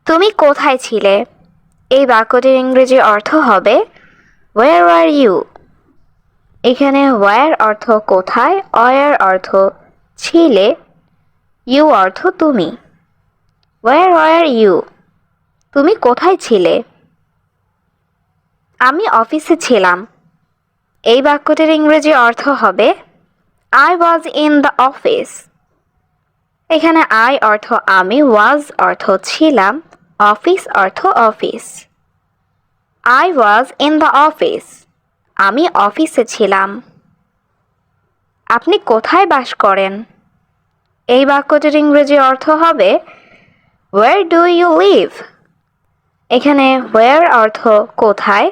তুমি কোথায় ছিলে? এই বাক্যটির ইংরেজি অর্থ হবে ওয়ার আর ইউ। এখানে ওয়ার অর্থ কোথায়, ওয়ার অর্থ ছিলে, ইউ অর্থ তুমি। ওয়ার আর ইউ, তুমি কোথায় ছিলে? আমি অফিসে ছিলাম। এই বাক্যটির ইংরেজি অর্থ হবে I was in the office. এখানে আই অর্থ আমি, ওয়াজ অর্থ ছিলাম, অফিস অর্থ office. I was in the office, আমি অফিসে ছিলাম। আপনি কোথায় বাস করেন? এই বাক্যটির ইংরেজি অর্থ হবে ওয়্যার ডু ইউ লিভ। এখানে ওয়্যার অর্থ কোথায়,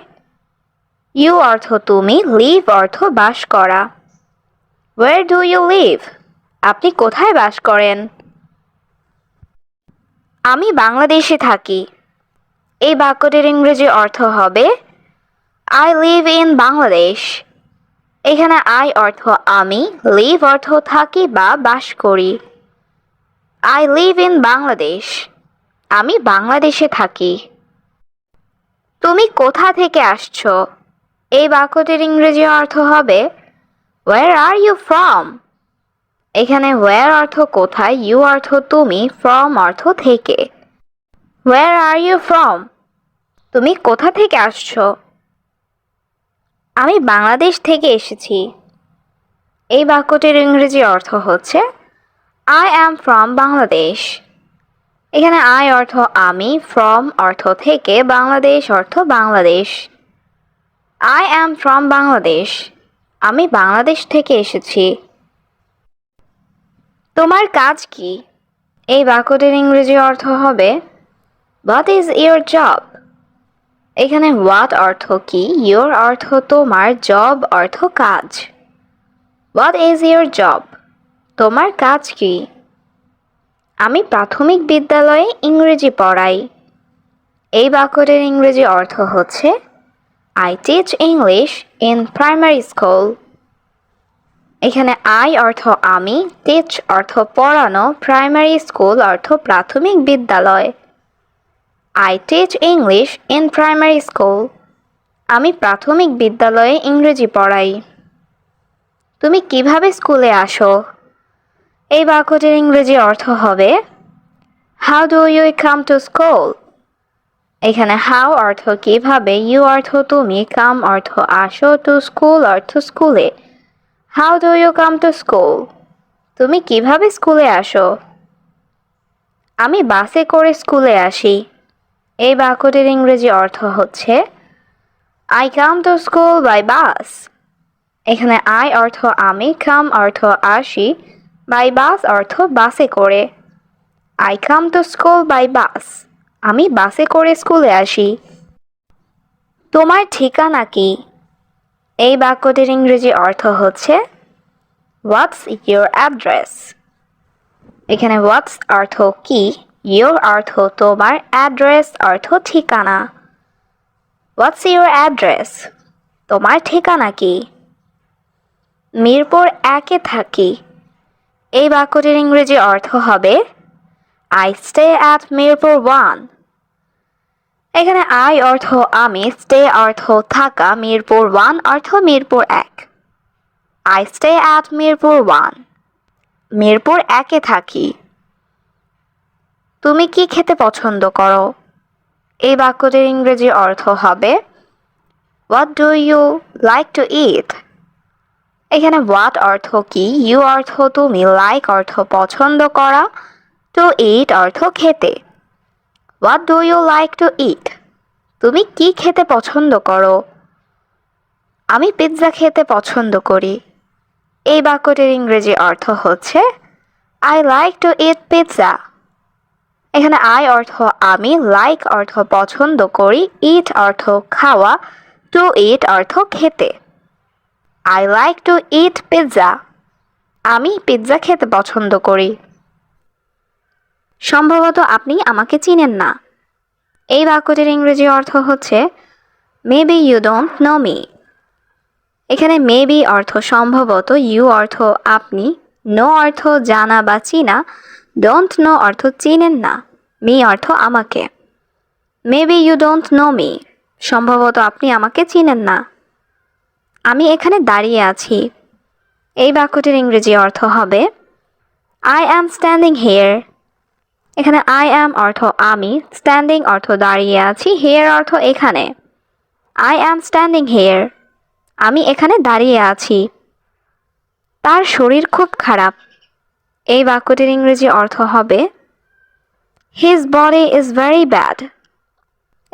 ইউ অর্থ তুমি, লিভ অর্থ বাস করা। ওয়্যার ডু ইউ লিভ, আপনি কোথায় বাস করেন? আমি বাংলাদেশে থাকি। এই বাক্যটির ইংরেজি অর্থ হবে আই লিভ ইন বাংলাদেশ। এখানে আই অর্থ আমি, লিভ অর্থ থাকি বা বাস করি। আই লিভ ইন বাংলাদেশ, আমি বাংলাদেশে থাকি। তুমি কোথা থেকে আসছো? এই বাক্যটির ইংরেজি অর্থ হবে ওয়্যার আর ইউ ফ্রম। এখানে ওয়্যার অর্থ কোথায়, ইউ অর্থ তুমি, ফ্রম অর্থ থেকে। ওয়্যার আর ইউ ফ্রম, তুমি কোথা থেকে আসছো? আমি বাংলাদেশ থেকে এসেছি। এই বাক্যটির ইংরেজি অর্থ হচ্ছে আই অ্যাম ফ্রম বাংলাদেশ। এখানে আই অর্থ আমি, ফ্রম অর্থ থেকে, বাংলাদেশ অর্থ Bangladesh. I am from Bangladesh, আমি বাংলাদেশ থেকে এসেছি। তোমার কাজ কি? এই বাক্যটির ইংরেজি অর্থ হবে হোয়াট ইজ ইয়োর জব। এখানে হোয়াট অর্থ কি, ইয়োর অর্থ তোমার, জব অর্থ কাজ। হোয়াট ইজ ইয়োর জব, তোমার কাজ কি? আমি প্রাথমিক বিদ্যালয়ে ইংরেজি পড়াই। এই বাক্যটির ইংরেজি অর্থ হচ্ছে I teach English in primary school. এখানে আই অর্থ আমি, টিচ অর্থ পড়ানো, প্রাইমারি স্কুল অর্থ প্রাথমিক বিদ্যালয়। I teach English in primary school, আমি প্রাথমিক বিদ্যালয়ে ইংরেজি পড়াই। তুমি কিভাবে স্কুলে আসো? এই বাক্যটির ইংরেজি অর্থ হবে how do you come to school. এখানে হাউ অর্থ কিভাবে, ইউ অর্থ তুমি, কাম অর্থ আসো, টু স্কুল অর্থ স্কুলে। How do you come to school, তুমি কিভাবে স্কুলে আসো? আমি বাসে করে স্কুলে আসি। এই বাক্যটির ইংরেজি অর্থ হচ্ছে I come to school by bus. এখানে আই অর্থ আমি, কাম অর্থ আসি, বাই বাস অর্থ বাসে করে। I come to school by bus, আমি বাসে করে স্কুলে আসি। তোমার ঠিকানা কি? এই বাক্যটির ইংরেজি অর্থ হচ্ছে হোয়াটস ইয়োর অ্যাড্রেস। এখানে হোয়াটস অর্থ কি, ইয়োর অর্থ তোমার, অ্যাড্রেস অর্থ ঠিকানা। হোয়াটস ইয়োর অ্যাড্রেস, তোমার ঠিকানা কি? মিরপুর 1-এ থাকি। এই বাক্যটির ইংরেজি অর্থ হবে আই স্টে অ্যাট মিরপুর 1। এখানে আই অর্থ আমি, স্টে অর্থ থাকা, মিরপুর 1 অর্থ Mirpur 1। I stay at Mirpur 1, Mirpur 1-এ থাকি। তুমি কি খেতে পছন্দ করো? এই বাক্যটির ইংরেজি অর্থ হবে what do you like to eat. এখানে হোয়াট অর্থ কি, ইউ অর্থ তুমি, লাইক অর্থ পছন্দ করা, টু ইট অর্থ খেতে। What do you like to eat, তুমি কি খেতে পছন্দ করো? আমি পিৎজা খেতে পছন্দ করি। এই বাক্যটির ইংরেজি অর্থ হচ্ছে I like to it pizza. এখানে আই অর্থ আমি, লাইক অর্থ পছন্দ করি, ইট অর্থ খাওয়া, টু ইট অর্থ খেতে। I like to it pizza. আমি পিৎজা খেতে পছন্দ করি। সম্ভবত আপনি আমাকে চিনেন না। এই বাক্যটির ইংরেজি অর্থ হচ্ছে maybe you don't know me. এখানে মেবি অর্থ সম্ভবত, ইউ অর্থ আপনি, নো অর্থ জানা বা চিনা, ডোন্ট নো অর্থ চিনেন না, মি অর্থ আমাকে। Maybe you don't know me, সম্ভবত আপনি আমাকে চিনেন না। আমি এখানে দাঁড়িয়ে আছি। এই বাক্যটির ইংরেজি অর্থ হবে আই অ্যাম স্ট্যান্ডিং হিয়ার। এখানে আই অ্যাম অর্থ আমি, স্ট্যান্ডিং অর্থ দাঁড়িয়ে আছি, হিয়ার অর্থ এখানে। আই অ্যাম স্ট্যান্ডিং হিয়ার, আমি এখানে দাঁড়িয়ে আছি। তার শরীর খুব খারাপ। এই বাক্যটির ইংরেজি অর্থ হবে his body is very bad.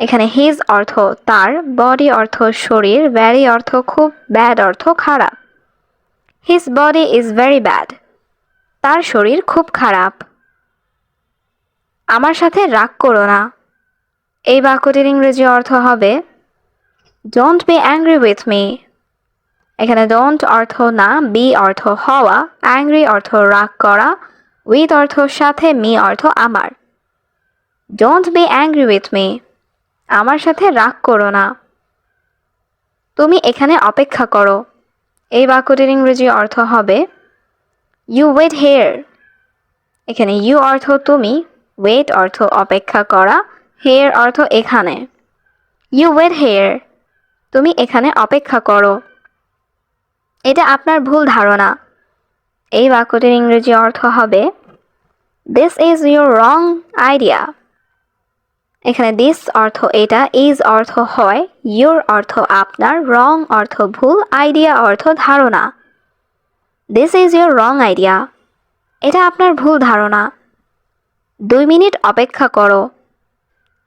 এখানে হিজ অর্থ তার, বডি অর্থ শরীর, ভেরি অর্থ খুব, ব্যাড অর্থ খারাপ। His body is very bad, তার শরীর খুব খারাপ। আমার সাথে রাগ করো না। এই বাক্যটির ইংরেজি অর্থ হবে don't be angry with me. এখানে ডোন্ট অর্থ না, বি অর্থ হওয়া, অ্যাংরি অর্থ রাগ করা, উইথ অর্থ সাথে, মি অর্থ আমার। Don't be angry with me, আমার সাথে রাগ করো না। তুমি এখানে অপেক্ষা করো। এই বাক্যটির ইংরেজি অর্থ হবে ইউ ওয়েট হেয়ার। এখানে ইউ অর্থ তুমি, ওয়েট অর্থ অপেক্ষা করা, হেয়ার অর্থ এখানে। ইউ ওয়েট হেয়ার, তুমি এখানে অপেক্ষা করো। এটা আপনার ভুল ধারণা। এই বাক্যটির ইংরেজি অর্থ হবে this is your wrong idea. এখানে দিস অর্থ এটা, ইজ অর্থ হয়, ইউর অর্থ আপনার, রং অর্থ ভুল, আইডিয়া অর্থ ধারণা। This is your wrong idea, এটা আপনার ভুল ধারণা। 2 মিনিট অপেক্ষা করো।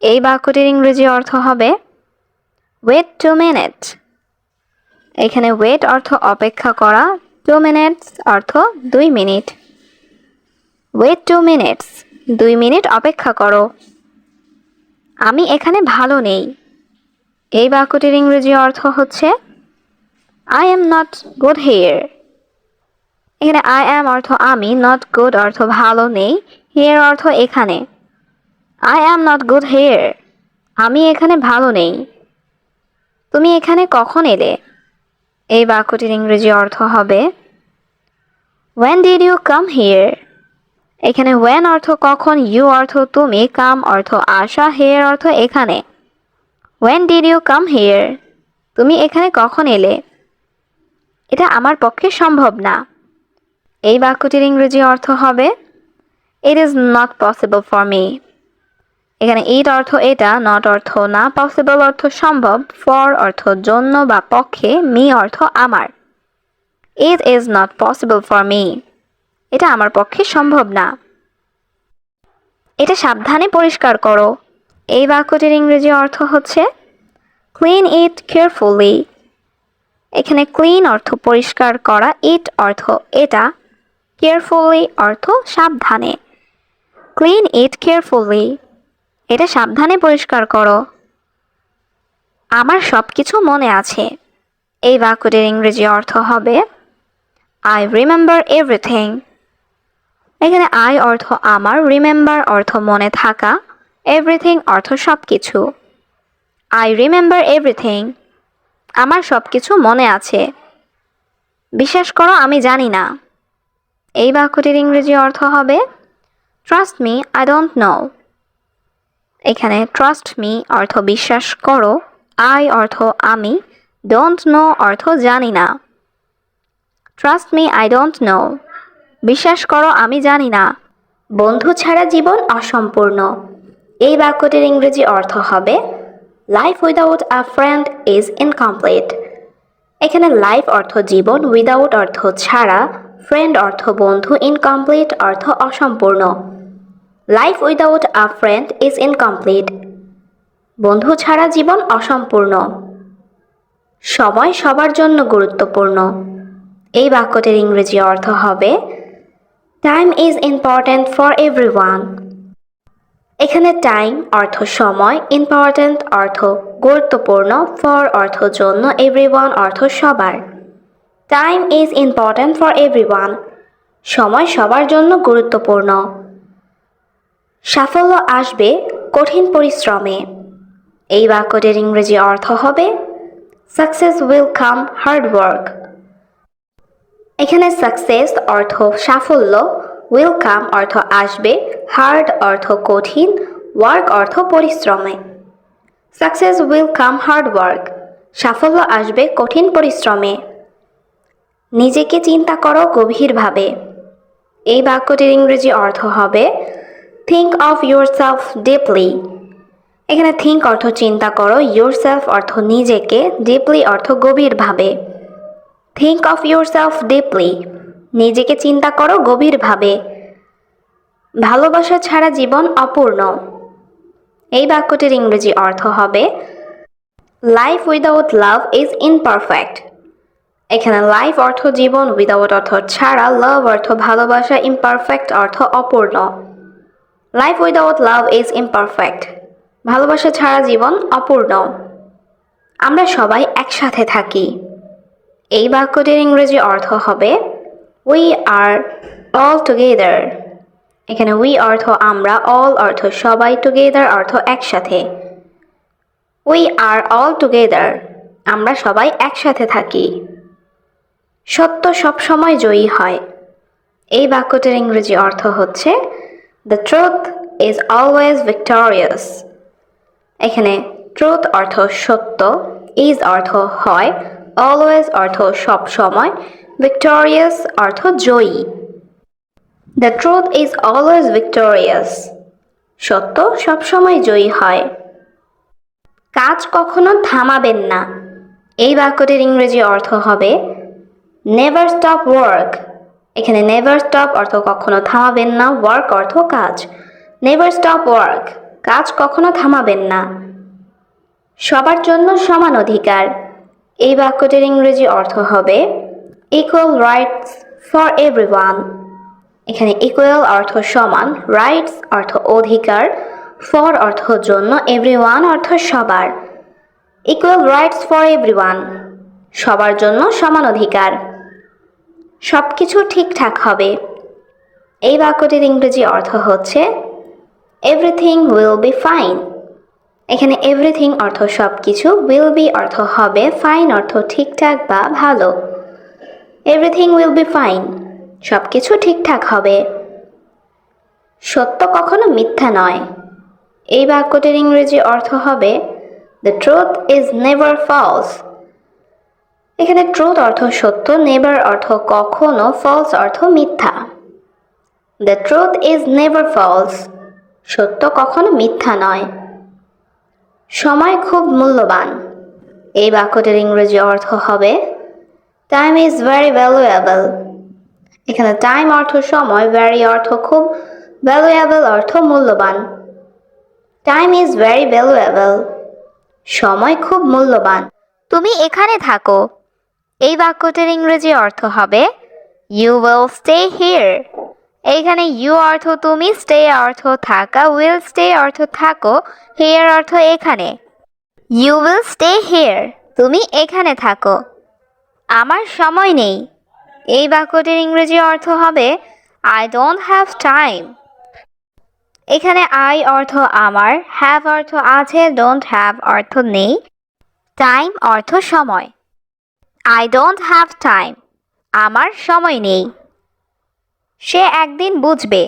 এই বাক্যটির ইংরেজি অর্থ হবে ওয়েট 2 মিনিটস। এখানে ওয়েট অর্থ অপেক্ষা করা, 2 মিনিটস অর্থ 2 মিনিট। ওয়েট 2 মিনিটস, 2 মিনিট অপেক্ষা করো। আমি এখানে ভালো নেই। এই বাক্যটির ইংরেজি অর্থ হচ্ছে I am not good here. এখানে আই অ্যাম অর্থ আমি, নট গুড অর্থ ভালো নেই, হিয়ার অর্থ এখানে। I am not good here, আমি এখানে ভালো নেই। তুমি এখানে কখন এলে? এই বাক্যটির ইংরেজি অর্থ হবে When did you come here? এখানে when অর্থ কখন, you অর্থ তুমি, come অর্থ আসা, here অর্থ এখানে। When did you come here? তুমি এখানে কখন এলে? এটা আমার পক্ষে সম্ভব না। এই বাক্যটির ইংরেজি অর্থ হবে It is not possible for me. এখানে it অর্থ এটা, not অর্থ না, possible অর্থ সম্ভব, for অর্থ জন্য বা পক্ষে, me অর্থ আমার। It is not possible for me. এটা আমার পক্ষে সম্ভব না। এটা সাবধানে পরিষ্কার করো। এই বাক্যটির ইংরেজি অর্থ হচ্ছে Clean it carefully. এখানে ক্লিন অর্থ পরিষ্কার করা, ইট অর্থ এটা, কেয়ারফুলি অর্থ সাবধানে। ক্লিন ইট কেয়ারফুলি, এটা সাবধানে পরিষ্কার করো। আমার সব কিছু মনে আছে। এই বাক্যটির ইংরেজি অর্থ হবে আই রিমেম্বার এভরিথিং। এখানে আই অর্থ আমার, রিমেম্বার অর্থ মনে থাকা, এভরিথিং অর্থ সব কিছু। আই রিমেম্বার এভরিথিং, আমার সব কিছু মনে আছে। বিশ্বাস করো আমি জানি না। এই বাক্যটির ইংরেজি অর্থ হবে trust me I don't know. এখানে ট্রাস্ট মি অর্থ বিশ্বাস করো, আই অর্থ আমি, ডোন্ট নো অর্থ জানি না। Trust me I don't know, বিশ্বাস করো আমি জানি না। বন্ধু ছাড়া জীবন অসম্পূর্ণ। এই বাক্যটির ইংরেজি অর্থ হবে life without a friend is incomplete. এখানে লাইফ অর্থ জীবন, উইদাউট অর্থ ছাড়া, ফ্রেন্ড অর্থ বন্ধু, ইনকমপ্লিট অর্থ অসম্পূর্ণ। Life without a friend is incomplete, বন্ধু ছাড়া জীবন অসম্পূর্ণ। সময় সবার জন্য গুরুত্বপূর্ণ। এই বাক্যটির ইংরেজি অর্থ হবে time is important for everyone. এখানে টাইম অর্থ সময়, ইম্পর্ট্যান্ট অর্থ গুরুত্বপূর্ণ, ফর অর্থ জন্য, এভরিওয়ান অর্থ সবার। Time is important for everyone. সময় সবার জন্য গুরুত্বপূর্ণ। সাফল্য আসবে কঠিন পরিশ্রমে। এই বাক্যটির ইংরেজি অর্থ হবে success will come hard work. এখানে সাকসেস অর্থ সাফল্য, উইল কাম অর্থ আসবে, হার্ড অর্থ কঠিন, ওয়ার্ক অর্থ পরিশ্রমে। Success will come hard work, সাফল্য আসবে কঠিন পরিশ্রমে। নিজেকে চিন্তা করো গভীরভাবে। এই বাক্যটির ইংরেজি অর্থ হবে থিঙ্ক অফ ইয়োরসেলফ ডিপলি। এখানে থিঙ্ক অর্থ চিন্তা করো, ইয়োরসেলফ অর্থ নিজেকে, ডিপলি অর্থ গভীরভাবে। থিঙ্ক অফ ইয়োরসেলফ ডিপলি, নিজেকে চিন্তা করো গভীরভাবে। ভালোবাসা ছাড়া জীবন অপূর্ণ। এই বাক্যটির ইংরেজি অর্থ হবে life without love is imperfect. এখানে লাইফ অর্থ জীবন, উইদাউট অর্থ ছাড়া, লাভ অর্থ ভালোবাসা, ইমপারফেক্ট অর্থ অপূর্ণ। Life without love is imperfect, ভালোবাসা ছাড়া জীবন অপূর্ণ। আমরা সবাই একসাথে থাকি। এই বাক্যটির ইংরেজি অর্থ হবে উই আর অল টুগেদার। এখানে উই অর্থ আমরা, অল অর্থ সবাই, টুগেদার অর্থ একসাথে। উই আর অল টুগেদার, আমরা সবাই একসাথে থাকি। সত্য সবসময় জয়ী হয়। এই বাক্যটির ইংরেজি অর্থ হচ্ছে the truth is always victorious. এখানে ট্রুথ অর্থ সত্য, ইজ অর্থ হয়, অলওয়েজ অর্থ সবসময়, ভিক্টোরিয়াস অর্থ জয়ী। The truth is always victorious, সত্য সবসময় জয়ী হয়। কাজ কখনো থামাবেন না। এই বাক্যটির ইংরেজি অর্থ হবে নেভার স্টপ ওয়ার্ক। এখানে নেভার স্টপ অর্থ কখনো থামাবেন না, ওয়ার্ক অর্থ কাজ। নেভার স্টপ ওয়ার্ক, কাজ কখনো থামাবেন না। সবার জন্য সমান অধিকার। এই বাক্যটির ইংরেজি অর্থ হবে ইকুয়াল রাইটস ফর এভরিওয়ান। এখানে ইকুয়াল অর্থ সমান, রাইটস অর্থ অধিকার, ফর অর্থ জন্য, এভরিওয়ান অর্থ সবার। ইকুয়াল রাইটস ফর এভরিওয়ান, সবার জন্য সমান অধিকার। সব কিছু ঠিকঠাক হবে। এই বাক্যটির ইংরেজি অর্থ হচ্ছে এভরিথিং উইল বি ফাইন। এখানে এভরিথিং অর্থ সব কিছু, উইল বি অর্থ হবে, ফাইন অর্থ ঠিকঠাক বা ভালো। এভরিথিং উইল বি ফাইন, সব কিছু ঠিকঠাক হবে। সত্য কখনো মিথ্যা নয়। এই বাক্যটির ইংরেজি অর্থ হবে the truth is never false. এখানে ট্রুথ অর্থ সত্য, নেভার অর্থ কখনো, ফলস অর্থ মিথ্যা। The truth is never false, সত্য কখনো মিথ্যা নয়। সময় খুব মূল্যবান। এই বাক্যটির ইংরেজি অর্থ হবে টাইম ইজ ভেরি ভ্যালুয়েবল। এখানে টাইম অর্থ সময়, ভেরি অর্থ খুব, ভ্যালুয়েবল অর্থ মূল্যবান। টাইম ইজ ভেরি ভ্যালুয়েবল, সময় খুব মূল্যবান। তুমি এখানে থাকো। এই বাক্যটির ইংরেজি অর্থ হবে ইউ উইল স্টে হিয়ার। এইখানে ইউ অর্থ তুমি, স্টে অর্থ থাকা, উইল স্টে অর্থ থাকো, হিয়ার অর্থ এখানে। ইউ উইল স্টে হিয়ার, তুমি এখানে থাকো। আমার সময় নেই। এই বাক্যটির ইংরেজি অর্থ হবে আই ডোন্ট হ্যাভ টাইম। এখানে আই অর্থ আমার, হ্যাভ অর্থ আছে, ডোন্ট হ্যাভ অর্থ নেই, টাইম অর্থ সময়। আই ডোন্ট হ্যাভ টাইম, আমার সময় নেই। সে একদিন বুঝবে।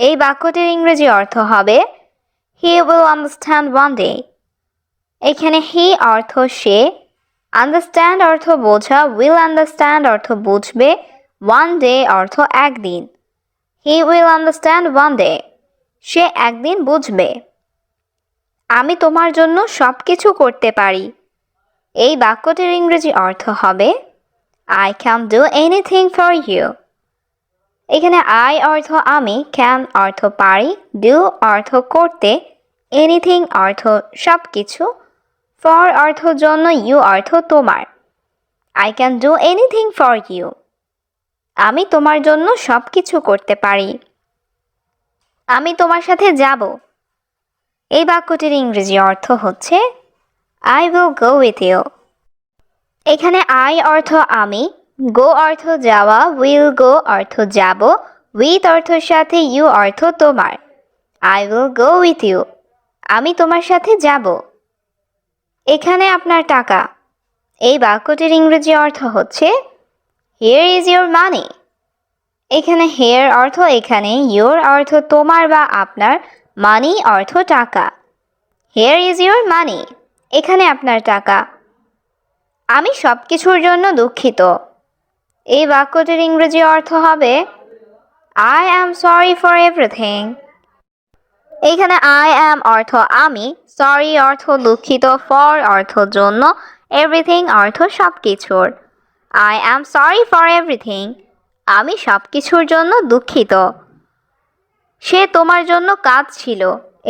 এই বাক্যটির ইংরেজি অর্থ হবে হি উইল আন্ডারস্ট্যান্ড ওয়ান ডে। এখানে হি অর্থ সে, আন্ডারস্ট্যান্ড অর্থ বোঝা, উইল আন্ডারস্ট্যান্ড অর্থ বুঝবে, ওয়ান ডে অর্থ একদিন। He will understand one day, সে একদিন বুঝবে। আমি তোমার জন্য সব কিছু করতে পারি। এই বাক্যটির ইংরেজি অর্থ হবে I can do anything for you. এখানে আই অর্থ আমি, ক্যান অর্থ পারি, ডু অর্থ করতে, এনিথিং অর্থ সব কিছু, ফর অর্থ জন্য, ইউ অর্থ তোমার। I can do anything for you, আমি তোমার জন্য সব কিছু করতে পারি। আমি তোমার সাথে যাব। এই বাক্যটির ইংরেজি অর্থ হচ্ছে I will go with you. এখানে আই অর্থ আমি, গো অর্থ যাওয়া, উইল গো অর্থ যাব, উইথ অর্থের সাথে ইউ অর্থ তোমার। I will go with you, আমি তোমার সাথে যাব। এখানে আপনার টাকা। এই বাক্যটির ইংরেজি অর্থ হচ্ছে হিয়ার ইজ ইউর মানি। এখানে হিয়ার অর্থ এখানে, ইউর অর্থ তোমার বা আপনার, মানি অর্থ টাকা। হিয়ার ইজ ইউর মানি, এখানে আপনার টাকা। আমি সব কিছুর জন্য দুঃখিত। এই বাক্যটির ইংরেজি অর্থ হবে I am sorry for everything. এইখানে আই অ্যাম অর্থ আমি, সরি অর্থ দুঃখিত, ফর অর্থ জন্য, এভরিথিং অর্থ সব কিছুর। I am sorry for everything, আমি সব কিছুর জন্য দুঃখিত। সে তোমার জন্য কাঁদছিল।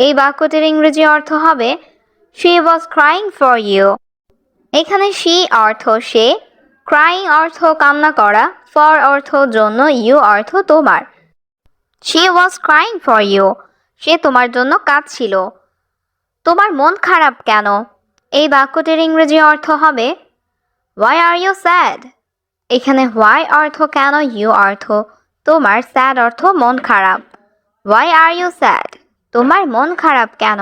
এই বাক্যটির ইংরেজি অর্থ হবে she was crying for you. এখানে শি অর্থ সে, ক্রাইং অর্থ কান্না করা, ফর অর্থ জন্য, ইউ অর্থ তোমার। She was crying for you, সে তোমার জন্য কাঁদছিল। তোমার মন খারাপ কেন? এই বাক্যটির ইংরেজি অর্থ হবে হোয়াই আর ইউ স্যাড। এখানে হোয়াই অর্থ কেন, ইউ অর্থ তোমার, স্যাড অর্থ মন খারাপ। হোয়াই আর ইউ স্যাড, তোমার মন খারাপ কেন?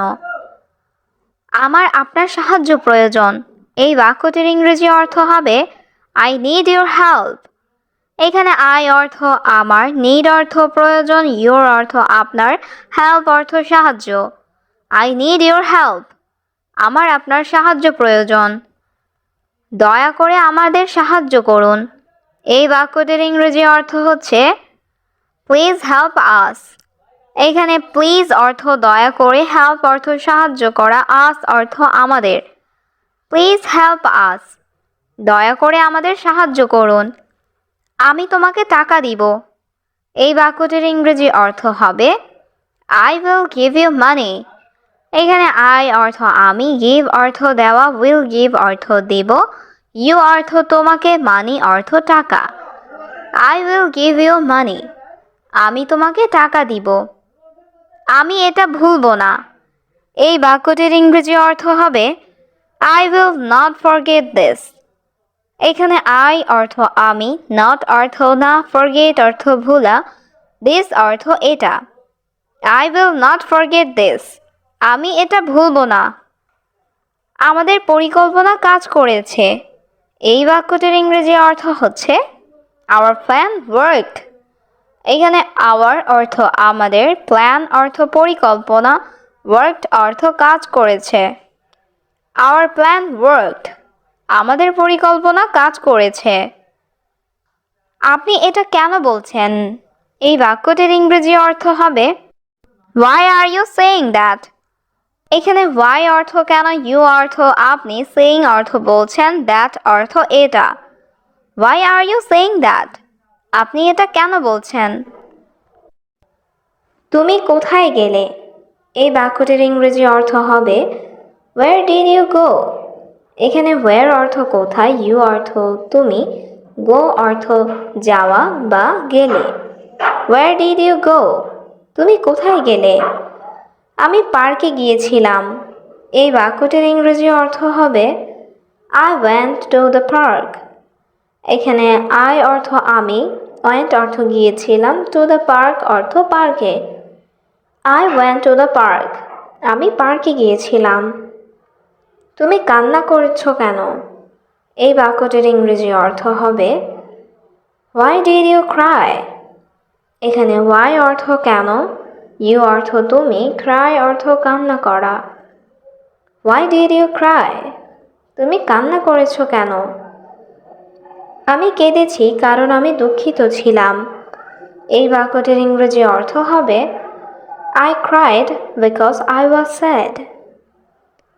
আমার আপনার সাহায্য প্রয়োজন। এই বাক্যটির ইংরেজি অর্থ হবে আই নিড ইউর হেল্প। এখানে আই অর্থ আমার, নিড অর্থ প্রয়োজন, ইউর অর্থ আপনার, হেল্প অর্থ সাহায্য। আই নিড ইউর হেল্প, আমার আপনার সাহায্য প্রয়োজন। দয়া করে আমাদের সাহায্য করুন। এই বাক্যটির ইংরেজি অর্থ হচ্ছে প্লিজ হেল্প আস। এখানে প্লিজ অর্থ দয়া করে, হেল্প অর্থ সাহায্য করা, আস অর্থ আমাদের। প্লিজ হেল্প আস, দয়া করে আমাদের সাহায্য করুন। আমি তোমাকে টাকা দিব। এই বাক্যটির ইংরেজি অর্থ হবে I will give you money. এখানে আই অর্থ আমি, গিভ অর্থ দেওয়া, উইল গিভ অর্থ দেব, ইউ অর্থ তোমাকে, মানি অর্থ টাকা। I will give you money, আমি তোমাকে টাকা দিব। আমি এটা ভুলবো না। এই বাক্যটির ইংরেজি অর্থ হবে I will not forget this. এখানে আই অর্থ আমি, নট অর্থ না, ফরগেট অর্থ ভুলা, দিস অর্থ এটা। I will not forget this, আমি এটা ভুলবো না। আমাদের পরিকল্পনা কাজ করেছে। এই বাক্যটির ইংরেজি অর্থ হচ্ছে আওয়ার প্ল্যান ওয়ার্কড। এখানে আওয়ার অর্থ আমাদের, প্ল্যান অর্থ পরিকল্পনা, ওয়ার্কড অর্থ কাজ করেছে। আওয়ার প্ল্যান ওয়ার্কড, আমাদের পরিকল্পনা কাজ করেছে। আপনি এটা কেন বলছেন? এই বাক্যটির ইংরেজি অর্থ হবে why are you saying that. এখানে হোয়াই অর্থ কেন, ইউ অর্থ আপনি, সেইং অর্থ বলছেন, দ্যাট অর্থ এটা। Why are you saying that, আপনি এটা কেন বলছেন? তুমি কোথায় গেলে? এই বাক্যটির ইংরেজি অর্থ হবে ওয়্যার ডিড ইউ গো। এখানে ওয়্যার অর্থ কোথায়, ইউ অর্থ তুমি, গো অর্থ যাওয়া বা গেলে। ওয়্যার ডিড ইউ গো, তুমি কোথায় গেলে? আমি পার্কে গিয়েছিলাম। এই বাক্যটির ইংরেজি অর্থ হবে I went to the park. এখানে আই অর্থ আমি, ওয়েন্ট অর্থ গিয়েছিলাম, টু দ্য পার্ক অর্থ পার্কে। I went to the park, আমি পার্কে গিয়েছিলাম। তুমি কান্না করেছ কেন? এই বাক্যটির ইংরেজি অর্থ হবে হোয়াই ডিড ইউ ক্রাই। এখানে হোয়াই অর্থ কেন, ইউ অর্থ তুমি, ক্রাই অর্থ কান্না করা। হোয়াই ডিড ইউ ক্রাই, তুমি কান্না করেছ কেন? আমি কেঁদেছি কারণ আমি দুঃখিত ছিলাম। এই বাক্যটির ইংরেজি অর্থ হবে I cried because I was sad.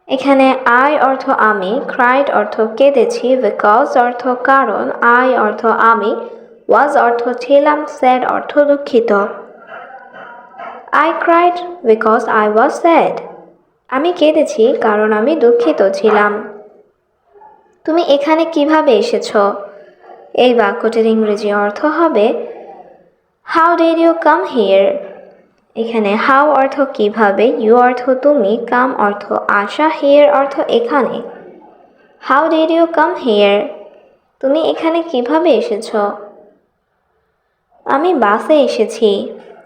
এখানে আই অর্থ আমি, ক্রাইড অর্থ কেঁদেছি, বিকজ অর্থ কারণ, আই অর্থ আমি, ওয়াজ অর্থ ছিলাম, স্যাড অর্থ দুঃখিত। I cried because I was sad, আমি কেঁদেছি কারণ আমি দুঃখিত ছিলাম। তুমি এখানে কিভাবে এসেছো? এই বাক্যটির ইংরেজি অর্থ হবে how did you come here. এখানে হাউ অর্থ কিভাবে, ইউ অর্থ তুমি, কাম অর্থ আসা, হিয়ার অর্থ এখানে। How did you come here, তুমি এখানে কিভাবে এসেছো? আমি বাসে এসেছি।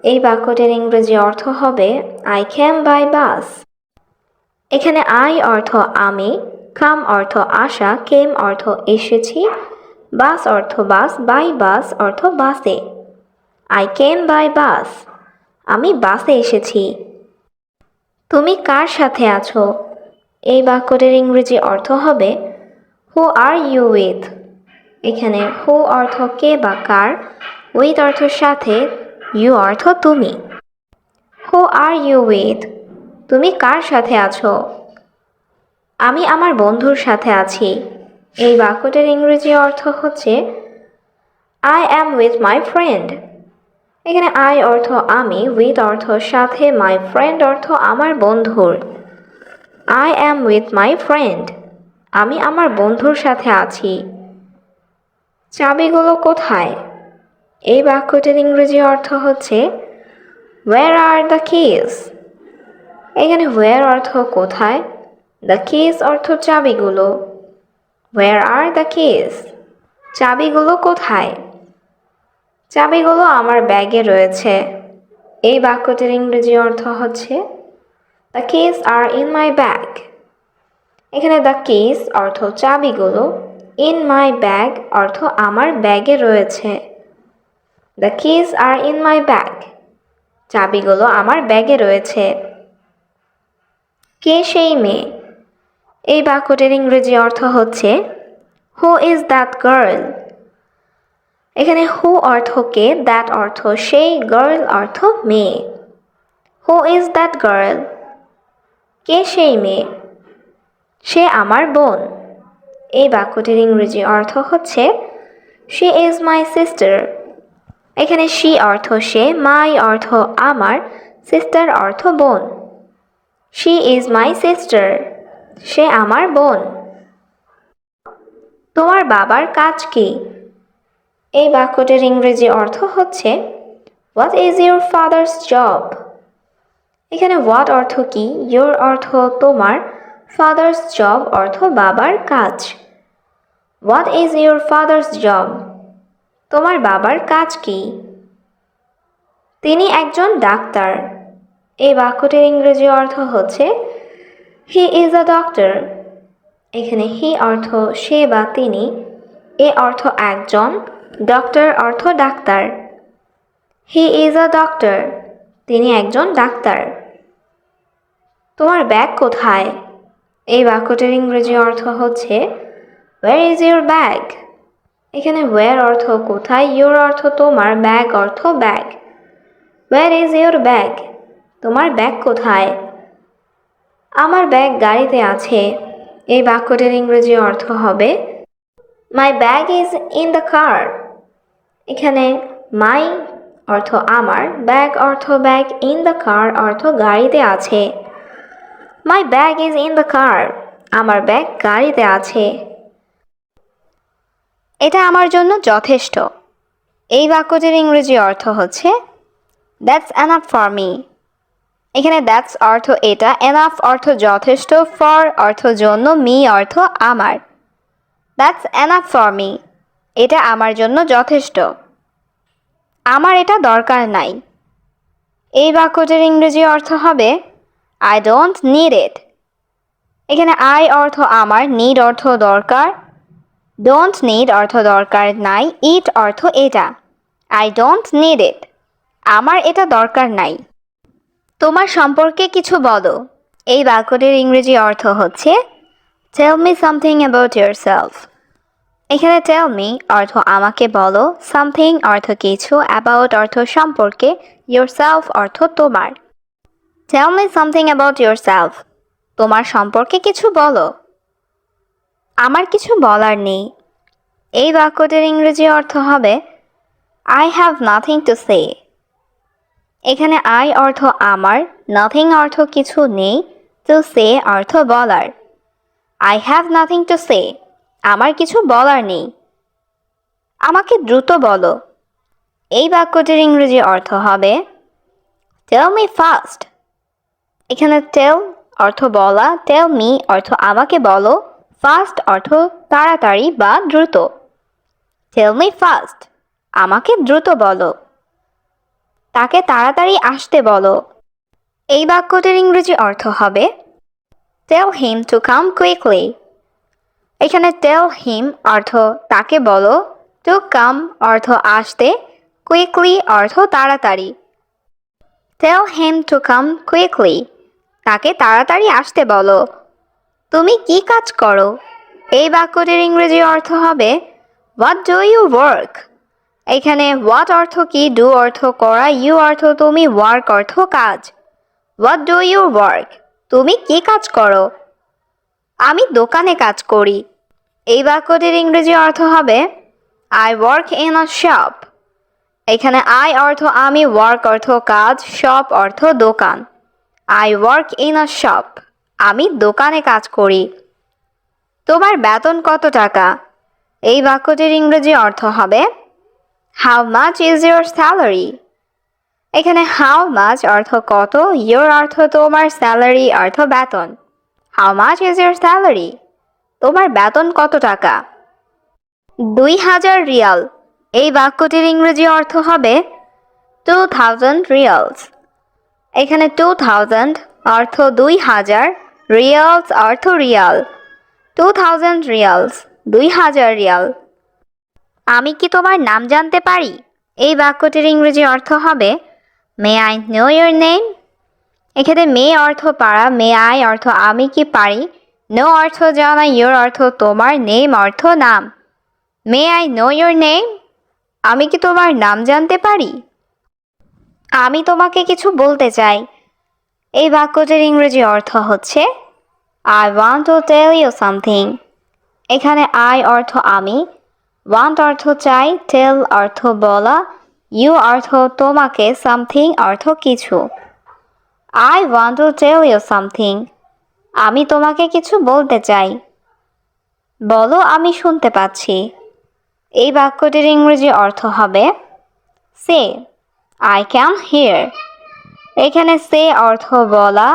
এই বাক্যটির ইংরেজি অর্থ হবে আই ক্যাম বাই বাস। এখানে আই অর্থ আমি, কাম অর্থ আসা, কেম অর্থ এসেছি, বাস অর্থ বাস, বাই বাস অর্থ বাসে। I came by bus. আমি বাসে এসেছি। তুমি কার সাথে আছো? এই বাক্যটির ইংরেজি অর্থ হবে হু আর ইউ উইথ। এখানে হু অর্থ কে বা কার, উইথ অর্থ সাথে, ইউ অর্থ তুমি। হু আর ইউ উইথ? তুমি কার সাথে আছো? আমি আমার বন্ধুর সাথে আছি। এই বাক্যটির ইংরেজি অর্থ হচ্ছে I am with my friend. এখানে আই অর্থ আমি, উইথ অর্থ সাথে, মাই ফ্রেন্ড অর্থ আমার বন্ধুর। I am with my friend. আমি আমার বন্ধুর সাথে আছি। চাবিগুলো কোথায়? এই বাক্যটির ইংরেজি অর্থ হচ্ছে ওয়্যার আর দ্য কিজ? এখানে ওয়্যার অর্থ কোথায়, দ্য কিজ অর্থ চাবিগুলো। Where are the keys? চাবিগুলো কোথায়? চাবিগুলো আমার ব্যাগে রয়েছে। এই বাক্যটির ইংরেজি অর্থ হচ্ছে the keys are in my bag. এখানে দ্য কিজ অর্থ চাবিগুলো, ইন মাই ব্যাগ অর্থ আমার ব্যাগে রয়েছে। The keys are in my bag. চাবিগুলো আমার ব্যাগে রয়েছে। কে সেই মেয়ে? এই বাক্যটির ইংরেজি অর্থ হচ্ছে হু ইজ দ্যাট গার্ল? এখানে হু অর্থ কে, দ্যাট অর্থ সেই, গার্ল অর্থ মেয়ে। Who is that girl? কে সেই মেয়ে? সে আমার বোন। এই বাক্যটির ইংরেজি অর্থ হচ্ছে শি ইজ মাই সিস্টার। এখানে শি অর্থ সে, মাই অর্থ আমার, সিস্টার অর্থ বোন। She is my sister. সে আমার বোন। তোমার বাবার কাজ কি? এই বাক্যটির ইংরেজি অর্থ হচ্ছে what is your father's job? এখানে হোয়াট অর্থ কি, ইউর অর্থ তোমার, ফাদার্স জব অর্থ বাবার কাজ। What is your father's job? তোমার বাবার কাজ কি? তিনি একজন ডাক্তার। এই বাক্যটির ইংরেজি অর্থ হচ্ছে হি ইজ আ ডক্টর। এখানে হি অর্থ সে বা তিনি, এ অর্থ একজন, ডক্টর অর্থ doctor. He is a doctor. তিনি একজন ডাক্তার। তোমার ব্যাগ কোথায়? এই বাক্যটির ইংরেজি অর্থ হচ্ছে ওয়্যার ইজ ইউর ব্যাগ? এখানে ওয়্যার অর্থ কোথায়, ইউর অর্থ তোমার, ব্যাগ অর্থ bag. Where is your bag? তোমার ব্যাগ কোথায়? আমার ব্যাগ গাড়িতে আছে। এই বাক্যটির ইংরেজি অর্থ হবে my bag is in the car. এখানে মাই অর্থ আমার, ব্যাগ অর্থ ব্যাগ, ইন দ্য কার অর্থ গাড়িতে আছে। My bag is in the car. আমার ব্যাগ গাড়িতে আছে। এটা আমার জন্য যথেষ্ট। এই বাক্যটির ইংরেজি অর্থ হচ্ছে দ্যাটস এনাফ ফর মি। এখানে দ্যাটস অর্থ এটা, এনাফ অর্থ যথেষ্ট, ফর অর্থ জন্য, মি অর্থ আমার। That's enough for me. এটা আমার জন্য যথেষ্ট। আমার এটা দরকার নাই। এই বাক্যটির ইংরেজি অর্থ হবে আই ডোন্ট নিড ইট। এখানে আই অর্থ আমার, নিড অর্থ দরকার, ডোন্ট নিড অর্থ দরকার নাই, ইট অর্থ এটা। I don't need it. আমার এটা দরকার নাই। তোমার সম্পর্কে কিছু বলো। এই বাক্যটির ইংরেজি অর্থ হচ্ছে tell me something about yourself. এখানে টেল মি অর্থ আমাকে বলো, সামথিং অর্থ কিছু, অ্যাবাউট অর্থ সম্পর্কে, ইয়োরসেলফ অর্থ তোমার। Tell me something about yourself. তোমার সম্পর্কে কিছু বলো। আমার কিছু বলার নেই। এই বাক্যটির ইংরেজি অর্থ হবে I have nothing to say. এখানে আই অর্থ আমার, নাথিং অর্থ কিছু নেই, টু সে অর্থ বলার। I have nothing to say. আমার কিছু বলার নেই। আমাকে দ্রুত বলো। এই বাক্যটির ইংরেজি অর্থ হবে টেল মি ফাস্ট। এখানে টেল অর্থ বলা, টেল মি অর্থ আমাকে বলো, ফাস্ট অর্থ তাড়াতাড়ি বা দ্রুত। টেল মি ফাস্ট, আমাকে দ্রুত বলো। তাকে তাড়াতাড়ি আসতে বলো। এই বাক্যটির ইংরেজি অর্থ হবে টেল হিম টু কাম কুইকলি। এখানে টেল হিম অর্থ তাকে বলো, টু কাম অর্থ আসতে, কুইকলি অর্থ তাড়াতাড়ি। টেল হিম টু কাম কুইকলি, তাকে তাড়াতাড়ি আসতে বলো। তুমি কি কাজ করো? এই বাক্যটির ইংরেজি অর্থ হবে হোয়াট ডু ইউ ওয়ার্ক। এখানে হোয়াট অর্থ কি, ডু অর্থ করা, ইউ অর্থ তুমি, ওয়ার্ক অর্থ কাজ। হোয়াট ডু ইউ ওয়ার্ক, তুমি কি কাজ করো? আমি দোকানে কাজ করি। এই বাক্যটির ইংরেজি অর্থ হবে I work in a shop. এখানে আই অর্থ আমি, ওয়ার্ক অর্থ কাজ, শপ অর্থ দোকান। I work in a shop, আমি দোকানে কাজ করি। তোমার বেতন কত টাকা? এই বাক্যটির ইংরেজি অর্থ হবে how much is your salary. এখানে হাউ মাচ অর্থ কত, ইয়োর অর্থ তোমার, স্যালারি অর্থ বেতন। How much is your salary, তোমার বেতন কত টাকা? 2000 রিয়াল। এই বাক্যটির ইংরেজি অর্থ হবে 2000 রিয়ালস। এখানে 2000 অর্থ 2000, রিয়ালস অর্থ রিয়াল। 2000 reels, 2000 Real. আমি কি তোমার নাম জানতে পারি? এই বাক্যটির ইংরেজি অর্থ হবে may I know your name. এখানে মে অর্থ পারা, মে আই অর্থ আমি কি পারি, নো অর্থ জানা, ইয়োর অর্থ তোমার, নেম অর্থ নাম। May I know your name, আমি কি তোমার নাম জানতে পারি? আমি তোমাকে কিছু বলতে চাই। এই বাক্যটির ইংরেজি অর্থ হচ্ছে I want to tell you something. এখানে আই অর্থ আমি, ওয়ান্ট অর্থ চাই, টেল অর্থ বলা, ইউ অর্থ তোমাকে, সামথিং অর্থ কিছু। I want to tell you something, আমি তোমাকে কিছু বলতে চাই। বলো, আমি শুনতে পাচ্ছি। এই বাক্যটির ইংরেজি অর্থ হবে সে আই ক্যান হিয়ার। এখানে সে অর্থ বলা,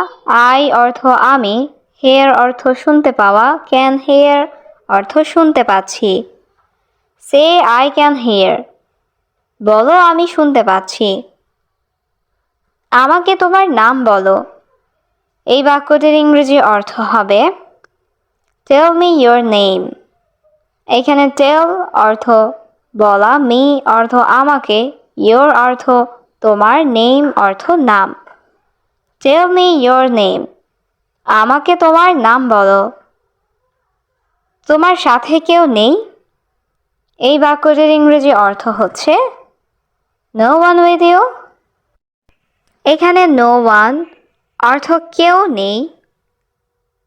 আই অর্থ আমি, হেয়ার অর্থ শুনতে পাওয়া, ক্যান হিয়ার অর্থ শুনতে পাচ্ছি। সে আই ক্যান হিয়ার, বলো আমি শুনতে পাচ্ছি। আমাকে তোমার নাম বলো। এই বাক্যটির ইংরেজি অর্থ হবে টেল মি ইয়োর নেম। এখানে টেল অর্থ বলা, মি অর্থ আমাকে, ইয়োর অর্থ তোমার, নেম অর্থ নাম। টেল মি ইয়োর নেম, আমাকে তোমার নাম বলো। তোমার সাথে কেউ নেই? এই বাক্যটির ইংরেজি অর্থ হচ্ছে নো ওয়ান উইথ ইউ। এখানে নো ওয়ান অর্থ কেউ নেই,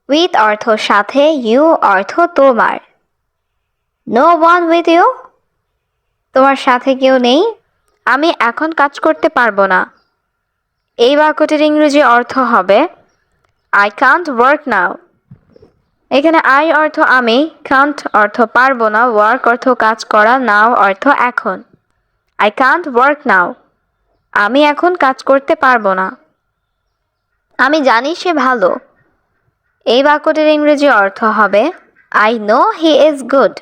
উইথ অর্থ সাথে, ইউ অর্থ তোমার। নো ওয়ান উইথ ইউ, তোমার সাথে কেউ নেই। আমি এখন কাজ করতে পারবো না। এই বাক্যটির ইংরেজি অর্থ হবে আই কান্ট ওয়ার্ক নাও। এখানে আই অর্থ আমি, কান্ট অর্থ পারবো না, ওয়ার্ক অর্থ কাজ করা, নাও অর্থ এখন। আই কান্ট ওয়ার্ক নাও, আমি এখন কাজ করতে পারবো না। আমি জানি সে ভালো। এই বাক্যটির ইংরেজি অর্থ হবে I know he is good.